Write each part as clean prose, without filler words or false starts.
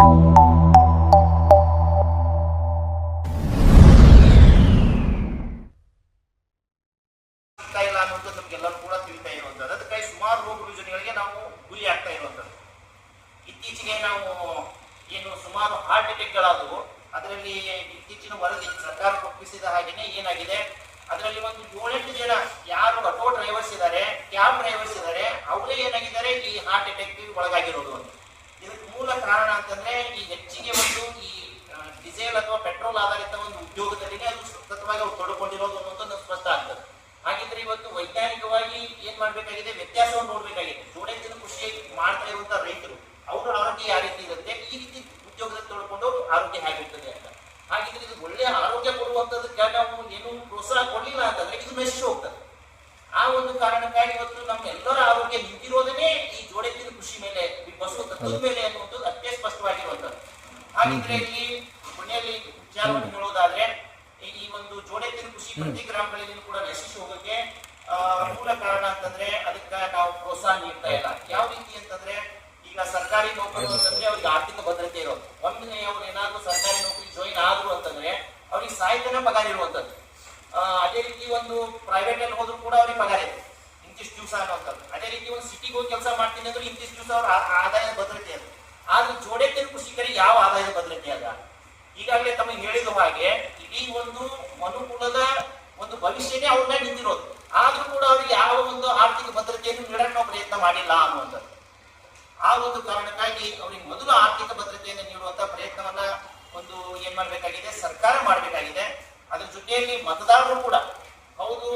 ಇಲ್ಲ ಅನ್ನುವಂಥದ್ದು ನಮಗೆಲ್ಲರೂ ಕೂಡ ತಿಳಿತಾ ಇರುವಂಥದ್ದು. ಅದಕ್ಕಾಗಿ ಸುಮಾರು ರೋಗ ರುಜಿನಗಳಿಗೆ ನಾವು ಗುರಿ ಆಗ್ತಾ ಇರುವಂಥದ್ದು. ಇತ್ತೀಚೆಗೆ ನಾವು ಏನು ಸುಮಾರು ಹಾರ್ಟ್ ಅಟ್ಯಾಕ್ಗಳಾದವು. ಅದರಲ್ಲಿ ಇತ್ತೀಚಿನ ವರದಿ ಸರ್ಕಾರ ಒಪ್ಪಿಸಿದ ಹಾಗೆಯೇ ಏನಾಗಿದೆ, ಅದರಲ್ಲಿ ಒಂದು 7-8 ಜನ ಯಾರು ಆಟೋ ಡ್ರೈವರ್ಸ್ ಇದ್ದಾರೆ, ಕ್ಯಾಬ್ ಡ್ರೈವರ್ಸ್ ಇದ್ದಾರೆ, ಅವರೇ ಏನಾಗಿದ್ದಾರೆ ಈ ಹಾರ್ಟ್ ಅಟ್ಯಾಕ್ ಒಳಗಾಗಿರೋದು ಅಂತ. ಇದಕ್ಕೆ ಮೂಲ ಕಾರಣ ಅಂತಂದ್ರೆ ಈ ಹೆಚ್ಚಿಗೆ ಒಂದು ಈ ಡೀಸೆಲ್ ಅಥವಾ ಪೆಟ್ರೋಲ್ ಆಧಾರಿತ ಒಂದು ಉದ್ಯೋಗದಲ್ಲಿನೇ ಅದು ಸತತವಾಗಿ ಅವ್ರು ತೊಡಕೊಂಡಿರೋದು ಅನ್ನೋದು ಸ್ಪಷ್ಟ ಆಗ್ತದೆ. ಹಾಗಿದ್ರೆ ಇವತ್ತು ವೈಜ್ಞಾನಿಕವಾಗಿ ಏನ್ ಮಾಡ್ಬೇಕಾಗಿದೆ, ವ್ಯತ್ಯಾಸವನ್ನು ನೋಡ್ಬೇಕಾಗಿದೆ. ಜೋಡೆತ್ತಿನ ಕೃಷಿ ಮಾಡ್ತಾ ಇರುವಂತಹ ರೈತರು ಅವರ ಆರೋಗ್ಯ ಯಾವ ರೀತಿ ಇರುತ್ತೆ, ಈ ರೀತಿ ಉದ್ಯೋಗದಲ್ಲಿ ತೊಡ್ಕೊಂಡು ಆರೋಗ್ಯ ಹೇಗಿರ್ತದೆ ಅಂತ. ಹಾಗಿದ್ರೆ ಇದು ಒಳ್ಳೆಯ ಆರೋಗ್ಯ ಕೊಡುವಂತದಕ್ಕೆ ನಾವು ಏನು ಪ್ರೋತ್ಸಾಹ ಕೊಡಲಿಲ್ಲ ಅಂತಂದ್ರೆ ಇದು ನಶಿಸಿ ಹೋಗ್ತದೆ. ಆ ಒಂದು ಕಾರಣಕ್ಕಾಗಿ ಇವತ್ತು ನಮ್ಮ ಎಲ್ಲರ ಆರೋಗ್ಯ ನಿಂತಿರೋದನ್ನೇ ಈ ಜೋಡೆತ್ತಿನ ಕೃಷಿ ಮೇಲೆ, ಈ ಬಸವ ತತ್ವದ ಮೇಲೆ ಅನ್ನುವಂಥದ್ದು ಅತ್ಯಂತ ಸ್ಪಷ್ಟವಾಗಿರುವಂತದ್ದು. ಹಾಗಿದ್ರೆ ಇಲ್ಲಿ ಕೊನೆಯಲ್ಲಿ ವಿಚಾರವನ್ನು ಹೇಳೋದಾದ್ರೆ ಈ ಒಂದು ಜೋಡೆತ್ತಿನ ಕೃಷಿ ಪ್ರತಿ ಗ್ರಾಮಗಳಲ್ಲಿ ಕೂಡ ನಶಿಸಿ ಹೋಗಕ್ಕೆ ಮೂಲ ಕಾರಣ ಅಂತಂದ್ರೆ ಅದಕ್ಕೆ ನಾವು ಪ್ರೋತ್ಸಾಹ ನೀಡ್ತಾ ಇಲ್ಲ. ಯಾವ ರೀತಿ ಅಂತಂದ್ರೆ ಈಗ ಸರ್ಕಾರಿ ನೌಕರಿ ಅಂತಂದ್ರೆ ಅವ್ರಿಗೆ ಆರ್ಥಿಕ ಭದ್ರತೆ ಇರೋದು. ಒಮ್ಮೆ ಅವ್ರು ಏನಾದ್ರು ಸರ್ಕಾರಿ ನೌಕರಿ ಜಾಯಿನ್ ಆದ್ರು ಅಂತಂದ್ರೆ ಅವ್ರಿಗೆ ಸಾಹಿತ್ಯನ ಪಗಾರ ಇರುವಂತದ್ದು. ಅದೇ ರೀತಿ ಒಂದು ಪ್ರೈವೇಟ್ ಅಲ್ಲಿ ಹೋದ್ರು ಕೂಡ ಅವ್ರಿಗೆ ಪಗಾರ ಇದೆ ಇಂತಿಷ್ಟು ದಿವಸ ಅನ್ನುವಂಥದ್ದು. ಅದೇ ರೀತಿ ಒಂದು ಸಿಟಿಗೆ ಹೋಗಿ ಕೆಲಸ ಮಾಡ್ತೀನಿ ಅಂದ್ರೆ ಇಂತಿಷ್ಟು ದಿವಸ ಅವ್ರ ಆದಾಯದ ಭದ್ರತೆ ಅದು. ಆದ್ರೆ ಜೋಡೆತ್ತಿನ ಕೃಷಿಕರಿಗೆ ಯಾವ ಆದಾಯದ ಭದ್ರತೆ ಅದ? ಈಗಾಗಲೇ ತಮಗೆ ಹೇಳಿದ ಹಾಗೆ ಇಡೀ ಒಂದು ಮನುಕುಲದ ಒಂದು ಭವಿಷ್ಯನೇ ಅವ್ರನ್ನ ನಿಂತಿರೋದು. ಆದ್ರೂ ಕೂಡ ಅವ್ರಿಗೆ ಯಾವ ಒಂದು ಆರ್ಥಿಕ ಭದ್ರತೆಯನ್ನು ನೀಡಕ್ಕೆ ನಾವು ಪ್ರಯತ್ನ ಮಾಡಿಲ್ಲ ಅನ್ನುವಂಥದ್ದು. ಆ ಒಂದು ಕಾರಣಕ್ಕಾಗಿ ಅವ್ರಿಗೆ ಮೊದಲು ಆರ್ಥಿಕ ಭದ್ರತೆಯನ್ನು ನೀಡುವಂತ ಪ್ರಯತ್ನವನ್ನ ಒಂದು ಏನ್ ಮಾಡ್ಬೇಕಾಗಿದೆ, ಸರ್ಕಾರ ಮಾಡ್ಬೇಕಾಗಿದೆ. ಅದ್ರ ಜೊತೆಯಲ್ಲಿ ಮತದಾರರು ಕೂಡ ಹೌದು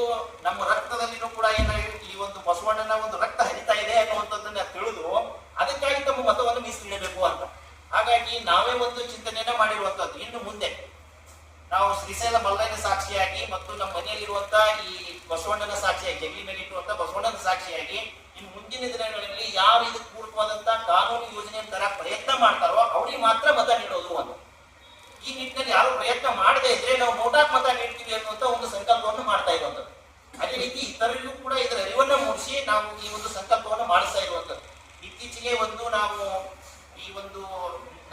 ನಮ್ಮ ರಕ್ತದಲ್ಲಿನೂ ಕೂಡ ಏನಾಗಿದೆ, ಈ ಒಂದು ಬಸವಣ್ಣನ ಒಂದು ರಕ್ತ ಹರಿತಾ ಇದೆ ಅನ್ನುವಂಥದ್ದನ್ನ ತಿಳಿದು ಅದಕ್ಕಾಗಿ ತಮ್ಮ ಮತವನ್ನು ಮೀಸಲಿಡಬೇಕು ಅಂತ. ಹಾಗಾಗಿ ನಾವೇ ಒಂದು ಚಿಂತನೆಯನ್ನ ಮಾಡಿರುವಂತದ್ದು. ಇನ್ನು ಮುಂದೆ ನಾವು ಶ್ರೀಶೈಲ ಮಲ್ಲಯ್ಯನ ಸಾಕ್ಷಿಯಾಗಿ ಮತ್ತು ನಮ್ಮ ಮನೆಯಲ್ಲಿರುವಂತ ಈ ಬಸವಣ್ಣನ ಸಾಕ್ಷಿಯಾಗಿ, ಜಗಲಿ ಮೇಲೆ ಇಟ್ಟುವಂತ ಬಸವಣ್ಣನ ಸಾಕ್ಷಿಯಾಗಿ ಇನ್ನು ಮುಂದಿನ ದಿನಗಳಲ್ಲಿ ಯಾರು ಇದಕ್ಕೆ ಪೂರಕವಾದಂತ ಕಾನೂನು ಯೋಜನೆಯನ್ನು ತರ ಪ್ರಯತ್ನ ಮಾಡ್ತಾರೋ ಅವ್ರಿಗೆ ಮಾತ್ರ ಮತ ನೀಡೋದು ಅಂತ. ಈ ನಿಟ್ಟಿನಲ್ಲಿ ಯಾರು ಪ್ರಯತ್ನ ಮಾಡದೇ ಇದ್ರೆ ನಾವು ನೋಟಾಕ್ ಮತ ನೀಡ್ತೀವಿ ಅನ್ನುವಂತ ಒಂದು ಸಂಕಲ್ಪವನ್ನು ಮಾಡ್ತಾ ಇರುವಂತದ್ದು. ಅದೇ ರೀತಿ ಇತರರಿಗೂ ಕೂಡ ಇದರ ಅರಿವನ್ನ ಮೂಡಿಸಿ ನಾವು ಈ ಒಂದು ಸಂಕಲ್ಪವನ್ನು ಮಾಡಿಸ್ತಾ ಇರುವಂತದ್ದು. ಇತ್ತೀಚೆಗೆ ಒಂದು ನಾವು ಈ ಒಂದು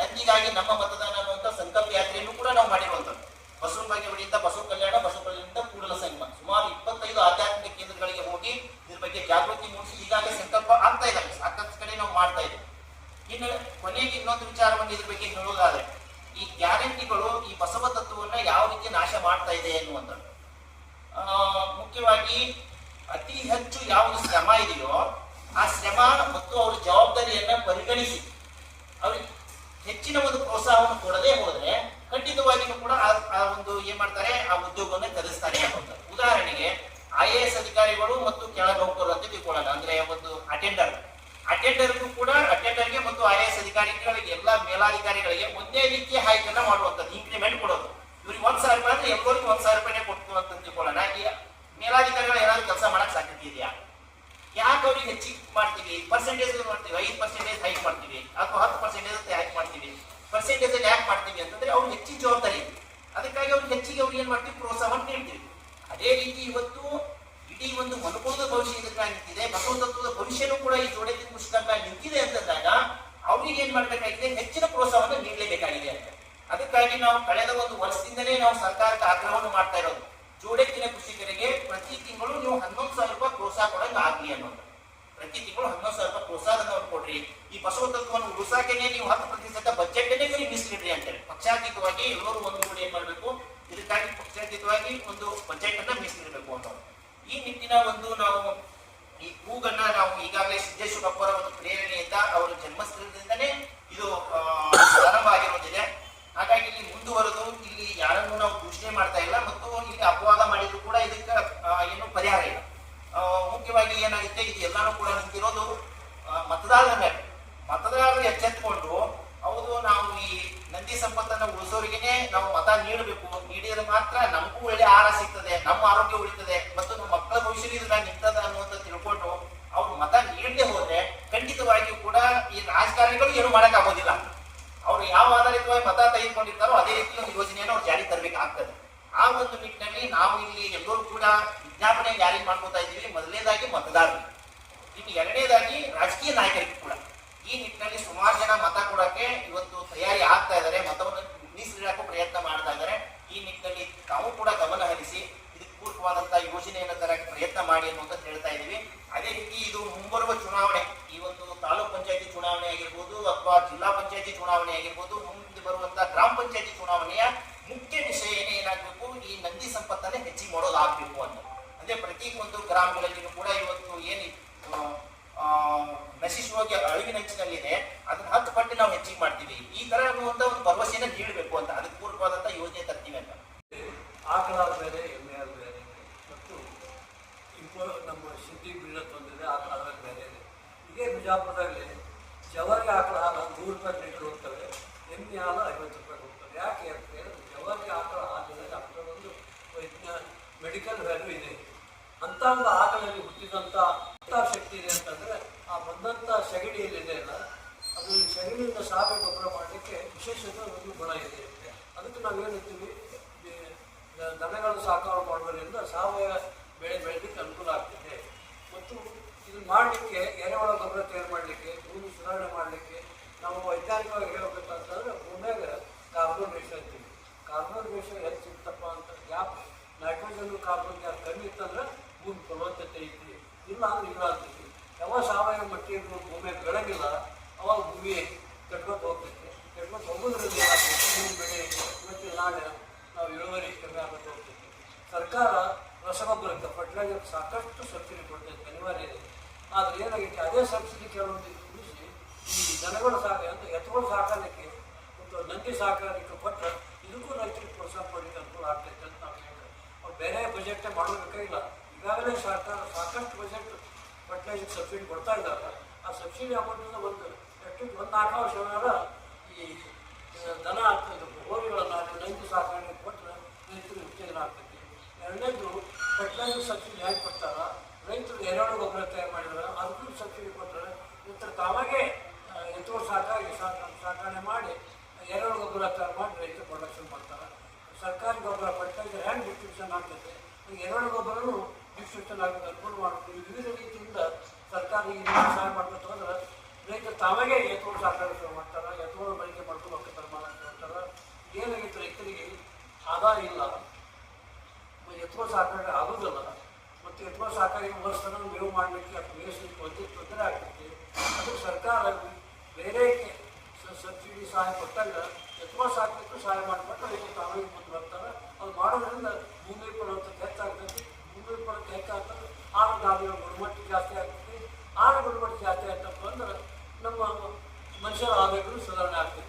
ನಂದಿಗಾಗಿ ನಮ್ಮ ಮತದಾನ ಅನ್ನುವಂಥ ಸಂಕಲ್ಪ ಯಾತ್ರೆಯನ್ನು ಕೂಡ ನಾವು ಮಾಡಿರುವಂಥದ್ದು. ಬಸವನ ಬಗ್ಗೆ ಹೊಡೆಯಿಂದ ಬಸವ ಕಲ್ಯಾಣ, ಬಸವ ಕಲ್ಯಾಣದಿಂದ ಕೂಡಲ ಸಂಗಮ ಸುಮಾರು 25 ಆಧ್ಯಾತ್ಮಿಕ ಕೇಂದ್ರಗಳಿಗೆ ಹೋಗಿ ಇದ್ರ ಬಗ್ಗೆ ಜಾಗೃತಿ ಮೂಡಿಸಿ ಈಗಾಗಲೇ ಸಂಕಲ್ಪ ಆಗ್ತಾ ಇದ್ದಾರೆ. ಸಾಕಷ್ಟು ಕಡೆ ನಾವು ಮಾಡ್ತಾ ಇದ್ದೇವೆ. ಇನ್ನು ಕೊನೆಗೆ ಇನ್ನೊಂದು ವಿಚಾರವನ್ನು ಇದ್ರ ಬಗ್ಗೆ ಹೇಳೋದಾದ್ರೆ ಈ ಗ್ಯಾರಂಟಿಗಳು ಈ ಬಸವ ತತ್ವವನ್ನ ಯಾವ ರೀತಿ ನಾಶ ಮಾಡ್ತಾ ಇದೆ ಎನ್ನುವಂಥದ್ದು. ಮುಖ್ಯವಾಗಿ ಅತಿ ಹೆಚ್ಚು ಯಾವುದು ಶ್ರಮ ಇದೆಯೋ ಆ ಶ್ರಮ ಮತ್ತು ಅವರ ಜವಾಬ್ದಾರಿಯನ್ನ ಪರಿಗಣಿಸಿ ಅವ್ರಿಗೆ ಹೆಚ್ಚಿನ ಒಂದು ಪ್ರೋತ್ಸಾಹವನ್ನು ಕೊಡದೇ ಹೋದ್ರೆ ಖಂಡಿತವಾಗಿಯೂ ಕೂಡ ಆ ಒಂದು ಏನ್ ಮಾಡ್ತಾರೆ, ಆ ಉದ್ಯೋಗವನ್ನ ತ್ಯಜಿಸ್ತಾರೆ ಅನ್ನುವಂಥದ್ದು. ಉದಾಹರಣೆಗೆ IAS ಅಧಿಕಾರಿಗಳು ಮತ್ತು ಕೆಳ ನೌಕರರು ಅಂತ ತಿಳ್ಕೊಳ್ಳೋಣ. ಅಂದ್ರೆ ಒಂದು ಅಟೆಂಡರ್ಗೂ ಕೂಡ ಅಟೆಂಡರ್ಗೆ ಮತ್ತು IAS ಅಧಿಕಾರಿಗಳಿಗೆ ಎಲ್ಲ ಮೇಲಾಧಿಕಾರಿಗಳಿಗೆ ಒಂದೇ ರೀತಿಯ ಹೈಕನ್ನ ಮಾಡುವಂಥದ್ದು, ಇನ್ಕ್ರಿಮೆಂಟ್ ಕೊಡೋದು. ಇವ್ರಿಗೆ 1,000 ರೂಪಾಯಿ ಅಂದ್ರೆ ಎಲ್ಲರಿಗೂ 1,000 ರೂಪಾಯಿನೇ ಕೊಡ್ತು ಅಂತ ತಿಳ್ಕೊಳ್ಳೋಣ. ಈ ಮೇಲಾಧಿಕಾರಿಗಳು ಏನಾದ್ರು ಕೆಲಸ ಮಾಡಕ್ ಸಾಧ್ಯತೆ ಇದೆಯಾ? ಯಾಕೆ ಅವ್ರಿಗೆ ಹೆಚ್ಚಿಗೆ ಮಾಡ್ತೀವಿ, ಪರ್ಸೆಂಟೇಜ್ ಮಾಡ್ತೀವಿ, 5% ಹೈಕ್ ಮಾಡ್ತೀವಿ ಅಥವಾ 10% ಹೈಕ್ ಮಾಡ್ತೀವಿ. ಪರ್ಸೆಂಟೇಜ್ ಅಲ್ಲಿ ಯಾಕೆ ಮಾಡ್ತೀವಿ ಅಂತಂದ್ರೆ ಅವ್ರಿಗೆ ಹೆಚ್ಚಿನ ಜವಾಬ್ದಾರಿ ಇದೆ. ಅದಕ್ಕಾಗಿ ಅವ್ರಿಗೆ ಹೆಚ್ಚಿಗೆ ಅವ್ರಿಗೆ ಏನ್ ಮಾಡ್ತೀವಿ, ಪ್ರೋತ್ಸಾಹವನ್ನು ನೀಡ್ತೀವಿ. ಅದೇ ರೀತಿ ಇವತ್ತು ಇಡೀ ಒಂದು ಮನುಕುಲದ ಭವಿಷ್ಯ ಇದಕ್ಕೆ ನಿಂತಿದೆ, ಬಸವ ತತ್ವದ ಭವಿಷ್ಯನೂ ಕೂಡ ಈ ಜೋಡೆತ್ತಿನ ಕೃಷಿಕರ ನಿಂತಿದೆ ಅಂತಂದಾಗ ಅವ್ರಿಗೆ ಏನ್ ಮಾಡ್ಬೇಕಾಗಿದೆ, ಹೆಚ್ಚಿನ ಪ್ರೋತ್ಸಾಹವನ್ನು ನೀಡಲೇಬೇಕಾಗಿದೆ ಅಂತ. ಅದಕ್ಕಾಗಿ ನಾವು ಕಳೆದ ಒಂದು ವರ್ಷದಿಂದಲೇ ನಾವು ಸರ್ಕಾರಕ್ಕೆ ಆಗ್ರಹವನ್ನು ಮಾಡ್ತಾ ಇರೋದು, ಜೋಡೆತ್ತಿನ ಕೃಷಿಕರಿಗೆ ಪ್ರತಿ ತಿಂಗಳು ನೀವು 11,000 ರೂಪಾಯಿ ಪ್ರೋತ್ಸಾಹ ಕೊಡಂಗ ಆಗ್ಲಿ ಅನ್ನೋದು. ಪ್ರತಿ ತಿಂಗಳು 11,000 ರೂಪಾಯಿ ಪ್ರೋತ್ಸಾಹವನ್ನು ಕೊಡ್ರಿ. ಈ ಬಸವ ತತ್ವವನ್ನು ಉಳಿಸಾಕೆನೆ ನೀವು 10% ಬಜೆಟ್ ನೀವು ಮೀಸಲಿಡ್ರಿ ಅಂತೇಳಿ ಪಕ್ಷಾತೀತವಾಗಿ ಎಲ್ಲರೂ ಒಂದು ಕೂಡ ಏನ್ ಮಾಡಬೇಕು, ಇದಕ್ಕಾಗಿ ಪಕ್ಷಾತೀತವಾಗಿ ಒಂದು ಬಜೆಟ್ ಅನ್ನ ಮೀಸಲಿಡಬೇಕು ಅನ್ನೋದು. ಈ ನಿಟ್ಟಿನ ಒಂದು ನಾವು ಈ ಕೂಗನ್ನ ನಾವು ಈಗಾಗಲೇ ಸಿದ್ದೇಶ್ವರಪ್ಪರ ಒಂದು ಪ್ರೇರಣೆಯಿಂದ ಅವರ ಜನ್ಮಸ್ಥಳದಿಂದನೇ ಇದು ಪ್ರಾರಂಭ ಆಗಿರೋದಿದೆ. ಹಾಗಾಗಿ ಇಲ್ಲಿ ಮುಂದುವರೆದು ಇಲ್ಲಿ ಯಾರನ್ನು ನಾವು ದೂಷಣೆ ಮಾಡ್ತಾ ಇಲ್ಲ ಮತ್ತು ಇಲ್ಲಿ ಅಪವಾದ ಮಾಡಿದ್ರು ಕೂಡ ಇದಕ್ಕೆ ಏನು ಪರಿಹಾರ ಇಲ್ಲ. ಮುಖ್ಯವಾಗಿ ಏನಾಗುತ್ತೆ, ಇದು ಎಲ್ಲಾನು ಕೂಡ ನಿಂತಿರೋದು ಮತದಾರರ ಮೇಲೆ. ಮತದಾರರು ಎಚ್ಚೆತ್ತುಕೊಂಡು ಹೌದು ನಾವು ಈ ನಂದಿ ಸಂಪತ್ತನ್ನು ಉಳಿಸೋರಿಗೇನೆ ನಾವು ಮತ ನೀಡಬೇಕು, ನೀಡಿದ್ರೆ ಮಾತ್ರ ನಮಗೂ ಒಳ್ಳೆ ಆಹಾರ ಸಿಗ್ತದೆ, ನಮ್ಮ ಆರೋಗ್ಯ ಉಳಿತದೆ ಮತ್ತು ನಮ್ಮ ಮಕ್ಕಳ ಭವಿಷ್ಯ ಇದನ್ನ ನಿಂತದ ಅನ್ನುವಂತ ತಿಳ್ಕೊಂಡು ಅವ್ರು ಮತ ನೀಡದೆ ಹೋದ್ರೆ ಖಂಡಿತವಾಗಿಯೂ ಕೂಡ ಈ ರಾಜಕಾರಣಿಗಳು ಏನು ಮಾಡಕ್ ಆಗೋದಿಲ್ಲ. ಅವ್ರು ಯಾವ ಆಧಾರಿತವಾಗಿ ಮತ ತೆಗೆದುಕೊಂಡಿರ್ತಾರೋ ಅದೇ ರೀತಿ ಒಂದು ಯೋಜನೆಯನ್ನು ಅವ್ರು ಜಾರಿ ತರಬೇಕಾಗ್ತದೆ. ಆ ಒಂದು ನಿಟ್ಟಿನಲ್ಲಿ ನಾವು ಇಲ್ಲಿ ಎಲ್ಲರೂ ಕೂಡ ವಿಜ್ಞಾಪನೆ ಜಾರಿ ಮಾಡ್ಕೋತಾ ಇದ್ದೀವಿ. ಮೊದಲನೇದಾಗಿ ಮತದಾರರು, ಇನ್ನು ಎರಡನೇದಾಗಿ ರಾಜಕೀಯ ನಾಯಕರಿಗೆ ಕೂಡ ಈ ನಿಟ್ಟಿನಲ್ಲಿ ಸುಮಾರು ಜನ ಮತ ಕೊಡಕ್ಕೆ ಇವತ್ತು ತಯಾರಿ ಆಗ್ತಾ ಇದ್ದಾರೆ, ಮತವನ್ನು ಮೀಸಲಿಡಕ್ಕೂ ಪ್ರಯತ್ನ ಮಾಡ್ತಾ ಇದ್ದಾರೆ. ಈ ನಿಟ್ಟಿನಲ್ಲಿ ತಾವು ಕೂಡ ಗಮನ ಹರಿಸಿ ಇದಕ್ಕೆ ಪೂರಕವಾದಂತಹ ಯೋಜನೆಯನ್ನು ತರಕ್ಕೆ ಪ್ರಯತ್ನ ಮಾಡಿ ಅನ್ನುವಂತ ಹೇಳ್ತಾ ಇದೀವಿ. ಅದೇ ರೀತಿ ಇದು ಮುಂಬರುವ ಚುನಾವಣೆ, ಈ ಒಂದು ತಾಲೂಕ್ ಪಂಚಾಯತಿ ಚುನಾವಣೆ ಆಗಿರ್ಬೋದು ಅಥವಾ ಜಿಲ್ಲಾ ಪಂಚಾಯತಿ ಚುನಾವಣೆ ಆಗಿರ್ಬೋದು, ಮುಂದೆ ಬರುವಂತಹ ಗ್ರಾಮ ಪಂಚಾಯತಿ ಚುನಾವಣೆಯ ಮುಖ್ಯ ವಿಷಯ ಏನಾಗಬೇಕು, ಈ ನಂದಿ ಸಂಪತ್ತನ್ನೇ ಹೆಚ್ಚಿಗೆ ಮಾಡೋದಾಗಬೇಕು ಅಂತ. ಅದೇ ಪ್ರತಿ ಒಂದು ಗ್ರಾಮಗಳಲ್ಲಿಯೂ ಕೂಡ ಇವತ್ತು ಏನು ನಶಿಸುವಾಗಿ ಅಳಿವಿನಂಚಿನಲ್ಲಿದೆ, ಅದನ್ನ 10 ಪಟ್ಟು ನಾವು ಹೆಚ್ಚಿಗೆ ಮಾಡ್ತೀವಿ. ಈ ತರ ಅನ್ನುವಂತ ಒಂದು ಭರವಸೆಯನ್ನು ನೀಡಬೇಕು ಅಂತ, ಅದಕ್ಕೆ ಪೂರಕವಾದಂತಹ ಯೋಜನೆ ತರ್ತೀವಿ ಅಂತ. ಆಕಳಾದ ಮೇಲೆ ಎಮ್ಮೆ ಆದ ಬೇರೆ ಮತ್ತು ನಮ್ಮ ಸಿದ್ಧಿ ಬೀಳತ್ ಒಂದಿದೆ, ಆಕಳಾದ ಬೇರೆ ಇದೆ. ಇದೇ ಬಿಜಾಪುರದಲ್ಲಿ ಜವಾರಿ ಆಕಳ ಹಾಲು 100 ರೂಪಾಯಿ ಲೀಟರ್ ಹೋಗ್ತವೆ, ಎಮ್ಮೆ ಹಾಲು 50 ರೂಪಾಯಿ ಹೋಗ್ತವೆ. ಯಾಕೆ ಅಂತ ಹೇಳಿದ್ರೆ ಜವಾರಿ ಆಕಳ ಹಾಲಿನಲ್ಲಿ ಅಷ್ಟೊಂದು ಮೆಡಿಕಲ್ ವ್ಯಾಲ್ಯೂ ಇದೆ. ಅಂಥ ಒಂದು ಆಕಳಲ್ಲಿ ಹುಟ್ಟಿದಂಥ ಶಕ್ತಿ ಇದೆ ಅಂತಂದರೆ ಆ ಬಂದಂಥ ಸಗಣಿ ಏನಿದೆ ಅಲ್ಲ, ಅದು ಸಗಣಿಯಿಂದ ಸಾವಯವ ಗೊಬ್ಬರ ಮಾಡಲಿಕ್ಕೆ ವಿಶೇಷತೆ ಒಂದು ಗುಣ ಇದೆ. ಅದಕ್ಕೆ ನಾವು ಹೇಳ್ತೀವಿ, ದನಗಳು ಸಾಕಾಣಿಕೆ ಮಾಡೋದ್ರಿಂದ ಸಾವಯವ ಬೆಳೆ ಬೆಳಲಿಕ್ಕೆ ಅನುಕೂಲ ಆಗ್ತಿದೆ. ಮತ್ತು ಇದನ್ನು ಮಾಡಲಿಕ್ಕೆ ಎರೆಹುಳ ಗೊಬ್ಬರ ತಯಾರು ಮಾಡಲಿಕ್ಕೆ, ಭೂಮಿ ಸುಧಾರಣೆ ಮಾಡಲಿಕ್ಕೆ ನಾವು ವೈಜ್ಞಾನಿಕವಾಗಿ ಹೇಳಬೇಕಂತಂದ್ರೆ ಭೂಮಿಯಾಗ ಕಾರ್ಬನ್ ರೇಷನ್ ಅಂತೀವಿ. ಕಾರ್ಬನ್ ರೇಷನ್ ಹೆಚ್ಚು ಇರ್ತಪ್ಪ ಅಂತ ಗ್ಯಾಪ್, ನೈಟ್ರೋಜನ್ ಕಾರ್ಬನ್ ಗ್ಯಾಪ್ ಕಮ್ಮಿ ಇತ್ತಂದ್ರೆ ಭೂಮಿ ಫಲವತ್ತತೆ ಐತಿ, ಇಲ್ಲ ಅಂದ್ರೆ ಇಲ್ಲ ಅಂತೀವಿ. ಯಾವಾಗ ಸಾವಯವ ಮಟ್ಟಿಗೆ ಭೂಮಿಯಾಗ ಬೆಳಗಿಲ್ಲ ಅವಾಗ ಭೂಮಿ ಕಟ್ಕೊಂಡು ಹೋಗ್ತೈತಿ. ಕಟ್ಕೊಂಡು ಹೋಗೋದ್ರಿಂದ ಏನಾಗ್ತೈತಿ, ಭೂಮಿ ಬೆಳೆ ಮತ್ತು ನಾಳೆ ನಾವು ಇಳುವರಿ ಕಮ್ಮಿ ಆಗುತ್ತೆ ಹೋಗ್ತೈತಿ. ಸರ್ಕಾರ ರಸಗೊಬ್ಬರಕ್ಕೆ ಫರ್ಟಿಲೈಸರ್ ಸಾಕಷ್ಟು ಸಬ್ಸಿಡಿ ಕೊಡ್ತೈತೆ, ಅನಿವಾರ್ಯ ಇದೆ. ಆದರೆ ಏನಾಗೈತಿ, ಅದೇ ಸಬ್ಸಿಡಿ ಕೆಲವೊಂದು ಉಳಿಸಿ ಈ ದನಗಳು ಅಂತ ಎತ್ತುಗಳು ಸಾಕಾಣಿಕೆ ಮತ್ತು ನಂದಿ ಸಾಕಾಣಿಕೆ ಕೊಟ್ಟರೆ ಇದಕ್ಕೂ ರೈತರಿಗೆ ಪ್ರೋತ್ಸಾಹ ಕೊಡಲಿಕ್ಕೆ ಅನುಕೂಲ ಆಗ್ತೈತೆ ಅಂತ ನಾವು ಹೇಳ್ತೇವೆ. ಅವ್ರು ಬೇರೆ ಬಜೆಟ್ನೇ ಮಾಡೋದಕ್ಕಾಗಿಲ್ಲ, ಈಗಾಗಲೇ ಸರ್ಕಾರ ಸಾಕಷ್ಟು ಬಜೆಟ್ ಫರ್ಟಿಲೈಸರ್ ಸಬ್ಸಿಡಿ ಕೊಡ್ತಾ ಇದ್ದಾರೆ. ಆ ಸಬ್ಸಿಡಿ ಅಮೌಂಟಿಂದ ಒಂದು ಅಟ್ಲೀಸ್ಟ್ 4 ವರ್ಷ ಈ ದನ ಹೋರಿಗಳನ್ನು ನಂದಿ ಸಾಕಾಣಿಕೆ ಕೊಟ್ಟರೆ ರೈತರಿಗೆ ಉತ್ತೇಜನ ಆಗ್ತೈತಿ. ಎರಡನೇದು ಫರ್ಟಿಲೈಸರ್ ಸಬ್ಸಿಡಿ ಹೇಗೆ ಕೊಡ್ತಾರ, ರೈತರು ಎರೆಹುಳ ಗೊಬ್ಬರ ತಯಾರು ಮಾಡಿದ್ರೆ ಅದಕ್ಕೂ ಸಬ್ಸಿಡಿ ಕೊಟ್ಟರೆ ರೈತರು ತಾವಾಗೇ ಎತ್ತುಗಳು ಸಾಕಾಣೆ ಮಾಡಿ ಎರೆಹುಳ ಗೊಬ್ಬರ ತಯಾರು ಮಾಡಿ ರೈತರು ಪ್ರೊಡಕ್ಷನ್ ಮಾಡ್ತಾರೆ. ಸರ್ಕಾರಿ ಗೊಬ್ಬರ ಫರ್ಟಿಲೈಸರ್ ಹ್ಯಾಂಡ್ ಡಿಸ್ಟ್ರಿಬ್ಯೂಷನ್ ಆಗ್ತೈತೆ, ಎರೆಹುಳ ಗೊಬ್ಬರನು ಡಿಸ್ಟ್ರಿಬ್ಯೂಷನ್ ಆಗೋದು ಅನುಕೂಲ ಮಾಡ್ತೀವಿ. ವಿವಿಧ ರೀತಿಯಿಂದ ಸರ್ಕಾರ ಈ ಸಹಾಯ ಮಾಡ್ಕೊತ ಅಂದ್ರೆ ರೈತರು ತಾವಾಗೇ ಎತ್ತುಗಳು ಸಾಕಾಣಿಕೆ ಶುರು ಮಾಡ್ತಾರೆ, ಎತ್ತುಗಳು ಬಳಕೆ ಮಾಡ್ಕೊಂಡು ಹೋಗ್ತಾರೆ, ಮಾಡಕ್ಕೆ ಹೋಗ್ತಾರೆ. ಏನಾಗಿತ್ತು, ರೈತರಿಗೆ ಆದಾಯ ಇಲ್ಲ, ಎತ್ತುಗಳು ಸಾಕಾಣಿಕೆ ಆಗೋದಿಲ್ಲ. ಮತ್ತು ಎತ್ತುಗಳು ಸಾಕಾಣಿಕೆ ವರ್ಷನ ಮೇವು ಮಾಡಲಿಕ್ಕೆ ಅಥವಾ ಮೇಯಿಸಲಿಕ್ಕೆ ತೊಂದರೆ ಆಗ್ತೈತಿ. ಅದು ಸರ್ಕಾರ ಬೇರೆ ಸಬ್ಸಿಡಿ ಸಹಾಯ ಕೊಟ್ಟಾಗ ಎತ್ತುಗಳು ಸಾಕಲಿಕ್ಕೂ ಸಹಾಯ ಮಾಡಿಕೊಟ್ಟು ರೈತರು ತಾವೇ ಮುಂದೆ ಬರ್ತಾರೆ. ಅದು ಮಾಡೋದ್ರಿಂದ ಭೂಮಿ ಫಲವತ್ತತೆ ಹೆಚ್ಚಾಗ್ತೈತಿ. ಭೂಮಿ ಫಲವತ್ತತೆ ಹೆಚ್ಚಾಗ್ತದೆ, ಆಹಾರ ಗುಣಮಟ್ಟ ಜಾಸ್ತಿ ಆಗ್ತೈತಿ. ಆಹಾರ ಗುಣಮಟ್ಟ ಜಾಸ್ತಿ ಆಯ್ತಪ್ಪ ಅಂದ್ರೆ ನಮ್ಮ ಮನುಷ್ಯರ ಆದಾಯಗಳು ಸುಧಾರಣೆ ಆಗ್ತೈತಿ.